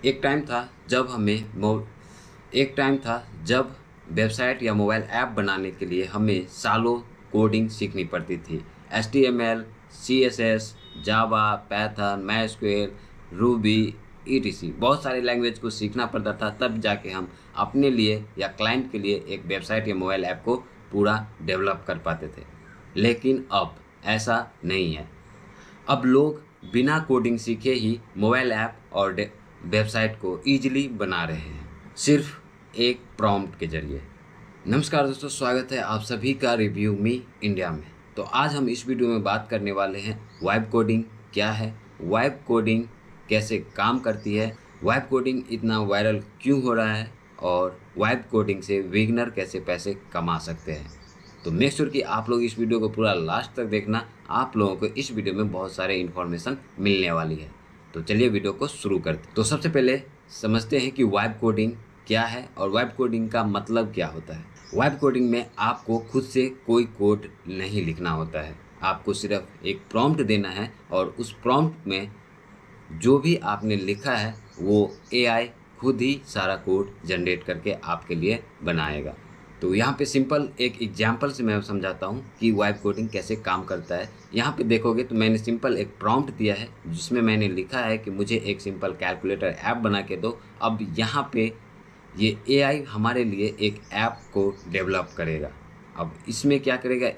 एक टाइम था जब एक टाइम था जब वेबसाइट या मोबाइल ऐप बनाने के लिए हमें सालों कोडिंग सीखनी पड़ती थी। HTML, CSS, जावा, पाइथन, माइस्क्वेल, रूबी, ETC बहुत सारे लैंग्वेज को सीखना पड़ता था, तब जाके हम अपने लिए या क्लाइंट के लिए एक वेबसाइट या मोबाइल ऐप को पूरा डेवलप कर पाते थे। लेकिन अब ऐसा नहीं है। अब लोग बिना कोडिंग सीखे ही मोबाइल ऐप और वेबसाइट को ईजिली बना रहे हैं, सिर्फ एक प्रॉम्प्ट के जरिए। नमस्कार दोस्तों, स्वागत है आप सभी का रिव्यू मी इंडिया में। तो आज हम इस वीडियो में बात करने वाले हैं वाइब कोडिंग क्या है, वाइब कोडिंग कैसे काम करती है, वाइब कोडिंग इतना वायरल क्यों हो रहा है और वाइब कोडिंग से बिगिनर कैसे पैसे कमा सकते हैं। तो मेक श्योर कि आप लोग इस वीडियो को पूरा लास्ट तक देखना। आप लोगों को इस वीडियो में बहुत सारे इन्फॉर्मेशन मिलने वाली है। तो चलिए वीडियो को शुरू करते हैं। तो सबसे पहले समझते हैं कि वाइब कोडिंग क्या है और वाइब कोडिंग का मतलब क्या होता है। वाइब कोडिंग में आपको खुद से कोई कोड नहीं लिखना होता है, आपको सिर्फ एक प्रॉम्प्ट देना है और उस प्रॉम्प्ट में जो भी आपने लिखा है वो AI खुद ही सारा कोड जनरेट करके आपके लिए बनाएगा। तो यहाँ पे सिंपल एक एग्जांपल से मैं समझाता हूँ कि वाइब कोडिंग कैसे काम करता है। यहाँ पे देखोगे तो मैंने सिंपल एक प्रॉम्प्ट दिया है जिसमें मैंने लिखा है कि मुझे एक सिंपल कैलकुलेटर ऐप बना के दो। अब यहाँ पे ये AI हमारे लिए एक ऐप को डेवलप करेगा। अब इसमें क्या करेगा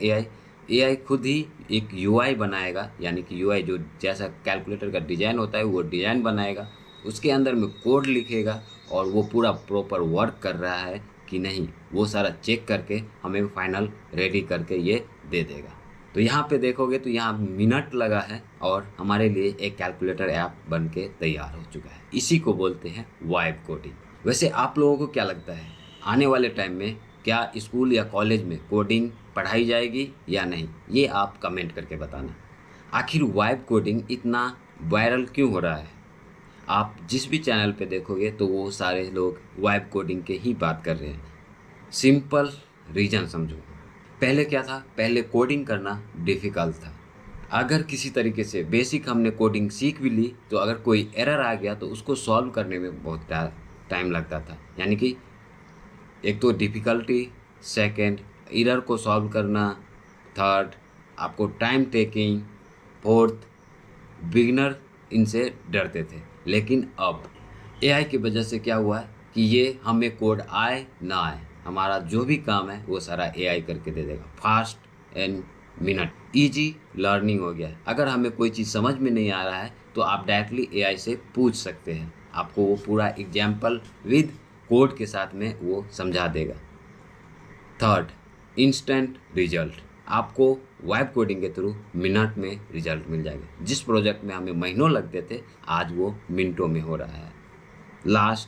AI खुद ही एक UI बनाएगा, यानी कि UI जो जैसा कैलकुलेटर का डिज़ाइन होता है वो डिज़ाइन बनाएगा, उसके अंदर में कोड लिखेगा और वो पूरा प्रॉपर वर्क कर रहा है कि नहीं वो सारा चेक करके हमें फाइनल रेडी करके ये दे देगा। तो यहाँ पे देखोगे तो यहाँ मिनट लगा है और हमारे लिए एक कैलकुलेटर ऐप बन के तैयार हो चुका है। इसी को बोलते हैं वाइब कोडिंग। वैसे आप लोगों को क्या लगता है, आने वाले टाइम में क्या स्कूल या कॉलेज में कोडिंग पढ़ाई जाएगी या नहीं, ये आप कमेंट करके बताना। आखिर वाइब कोडिंग इतना वायरल क्यों हो रहा है। आप जिस भी चैनल पे देखोगे तो वो सारे लोग वाइब कोडिंग के ही बात कर रहे हैं। सिंपल रीजन समझो। पहले क्या था, पहले कोडिंग करना डिफ़िकल्ट था। अगर किसी तरीके से बेसिक हमने कोडिंग सीख भी ली तो अगर कोई एरर आ गया तो उसको सॉल्व करने में बहुत टाइम लगता था। यानी कि एक तो डिफ़िकल्टी, सेकंड एरर को सॉल्व करना, थर्ड आपको टाइम टेकिंग, फोर्थ बिगिनर इनसे डरते थे। लेकिन अब AI की वजह से क्या हुआ है कि ये हमें कोड आए ना आए, हमारा जो भी काम है वो सारा AI करके दे देगा। Fast and minute easy learning हो गया है। अगर हमें कोई चीज़ समझ में नहीं आ रहा है तो आप डायरेक्टली AI से पूछ सकते हैं, आपको वो पूरा एग्जाम्पल विद कोड के साथ में वो समझा देगा। Third, instant result. आपको वाइब कोडिंग के थ्रू मिनट में रिजल्ट मिल जाएगा। जिस प्रोजेक्ट में हमें महीनों लगते थे आज वो मिनटों में हो रहा है। लास्ट,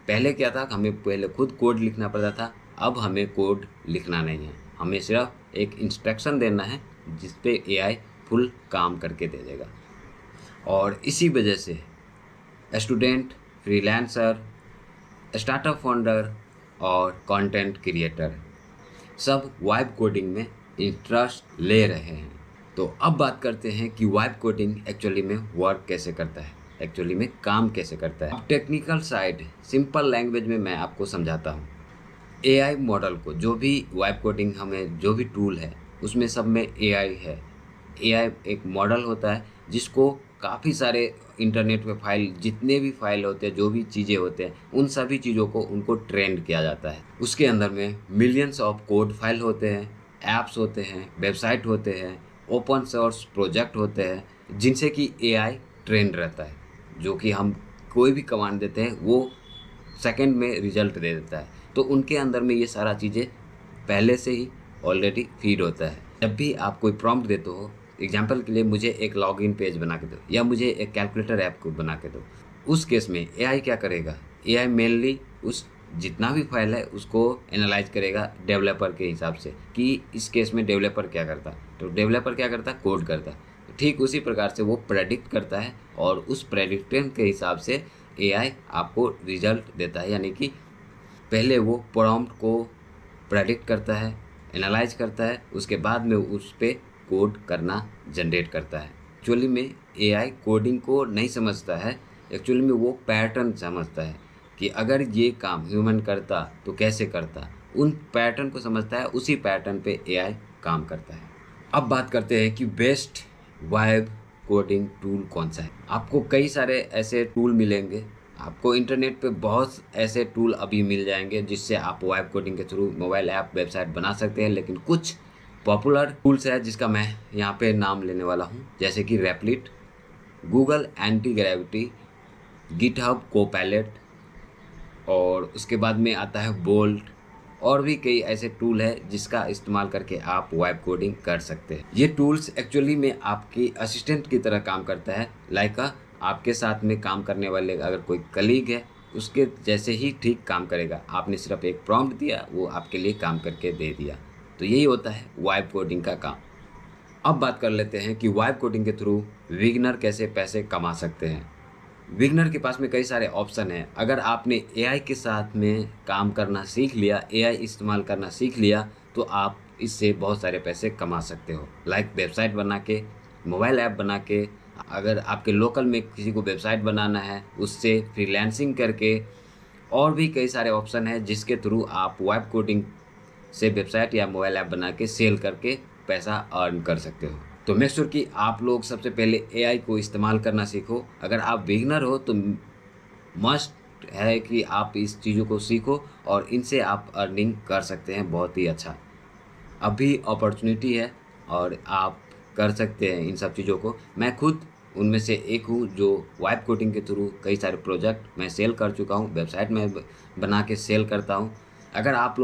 पहले क्या था, हमें पहले खुद कोड लिखना पड़ता था, अब हमें कोड लिखना नहीं है, हमें सिर्फ एक इंस्ट्रक्शन देना है जिस पे AI फुल काम करके दे देगा। और इसी वजह से स्टूडेंट, फ्रीलांसर, स्टार्टअप फाउंडर और कंटेंट क्रिएटर सब वाइब कोडिंग में इंटरेस्ट ले रहे हैं। तो अब बात करते हैं कि वाइब कोडिंग एक्चुअली में वर्क कैसे करता है, एक्चुअली में काम कैसे करता है। अब टेक्निकल साइड सिंपल लैंग्वेज में मैं आपको समझाता हूँ। AI मॉडल को जो भी वाइब कोडिंग हमें जो भी टूल है उसमें सब में AI है। AI एक मॉडल होता है जिसको काफ़ी सारे इंटरनेट पे फाइल, जितने भी फाइल होते हैं, जो भी चीज़ें होते हैं, उन सभी चीज़ों को उनको ट्रेंड किया जाता है। उसके अंदर में मिलियंस ऑफ कोड फाइल होते हैं, ऐप्स होते हैं, वेबसाइट होते हैं, ओपन सोर्स प्रोजेक्ट होते हैं जिनसे कि AI ट्रेंड रहता है। जो कि हम कोई भी कमांड देते हैं वो सेकंड में रिजल्ट दे देता है। तो उनके अंदर में ये सारा चीज़ें पहले से ही ऑलरेडी फीड होता है। जब भी आप कोई प्रॉम्प्ट देते हो, एग्जांपल के लिए मुझे एक लॉगिन पेज बना के दो या मुझे एक कैलकुलेटर ऐप को बना के दो, उस केस में AI क्या करेगा, AI मेनली उस जितना भी फाइल है उसको एनालाइज करेगा डेवलपर के हिसाब से कि इस केस में डेवलपर क्या करता, तो डेवलपर क्या करता, कोड करता। तो ठीक उसी प्रकार से वो प्रेडिक्ट करता है और उस प्रेडिक्शन के हिसाब से AI आपको रिजल्ट देता है। यानी कि पहले वो प्रॉम्प्ट को प्रेडिक्ट करता है, एनालाइज करता है, उसके बाद में उस पर कोड करना जनरेट करता है। एक्चुअली में AI कोडिंग को नहीं समझता है, एक्चुअली में वो पैटर्न समझता है कि अगर ये काम ह्यूमन करता तो कैसे करता, उन पैटर्न को समझता है, उसी पैटर्न पे एआई काम करता है। अब बात करते हैं कि बेस्ट वाइब कोडिंग टूल कौन सा है। आपको कई सारे ऐसे टूल मिलेंगे, आपको इंटरनेट पे बहुत ऐसे टूल अभी मिल जाएंगे जिससे आप वाइब कोडिंग के थ्रू मोबाइल ऐप वेबसाइट बना सकते हैं। लेकिन कुछ पॉपुलर टूल्स है जिसका मैं यहाँ पे नाम लेने वाला हूँ, जैसे कि Replit, Google anti gravity, GitHub Copilot, और उसके बाद में आता है बोल्ट, और भी कई ऐसे टूल है जिसका इस्तेमाल करके आप वेब कोडिंग कर सकते हैं। ये टूल्स एक्चुअली में आपकी असिस्टेंट की तरह काम करता है। लाइक आपके साथ में काम करने वाले अगर कोई कलीग है, उसके जैसे ही ठीक काम करेगा। आपने सिर्फ एक प्रॉम्प्ट दिया, वो आपके लिए काम करके दे दिया। तो यही होता है वेब कोडिंग का काम। अब बात कर लेते हैं कि वेब कोडिंग के थ्रू बिगिनर कैसे पैसे कमा सकते हैं। बिगिनर के पास में कई सारे ऑप्शन हैं। अगर आपने एआई के साथ में काम करना सीख लिया, एआई इस्तेमाल करना सीख लिया, तो आप इससे बहुत सारे पैसे कमा सकते हो। लाइक वेबसाइट बना के, मोबाइल ऐप बना के, अगर आपके लोकल में किसी को वेबसाइट बनाना है उससे फ्रीलांसिंग करके, और भी कई सारे ऑप्शन हैं जिसके थ्रू आप वेब कोडिंग से वेबसाइट या मोबाइल ऐप बना के सेल करके पैसा अर्न कर सकते हो। तो मेक श्योर कि आप लोग सबसे पहले एआई को इस्तेमाल करना सीखो। अगर आप बिगिनर हो तो मस्ट है कि आप इस चीज़ों को सीखो और इनसे आप अर्निंग कर सकते हैं बहुत ही अच्छा। अभी अपॉर्चुनिटी है और आप कर सकते हैं इन सब चीज़ों को। मैं खुद उनमें से एक हूँ जो वेब कोडिंग के थ्रू कई सारे प्रोजेक्ट मैं सेल कर चुका हूँ, वेबसाइट में बना के सेल करता हूँ। अगर आप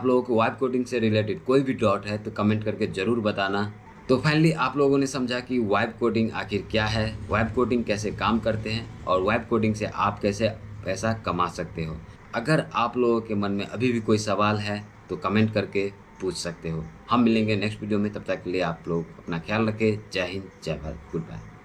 लोगों को वेब कोडिंग से रिलेटेड कोई भी डाउट है तो कमेंट करके ज़रूर बताना। तो फाइनली आप लोगों ने समझा कि वेब कोडिंग आखिर क्या है, वेब कोडिंग कैसे काम करते हैं और वेब कोडिंग से आप कैसे पैसा कमा सकते हो। अगर आप लोगों के मन में अभी भी कोई सवाल है तो कमेंट करके पूछ सकते हो। हम मिलेंगे नेक्स्ट वीडियो में, तब तक के लिए आप लोग अपना ख्याल रखें। जय हिंद, जय भारत, गुड बाय।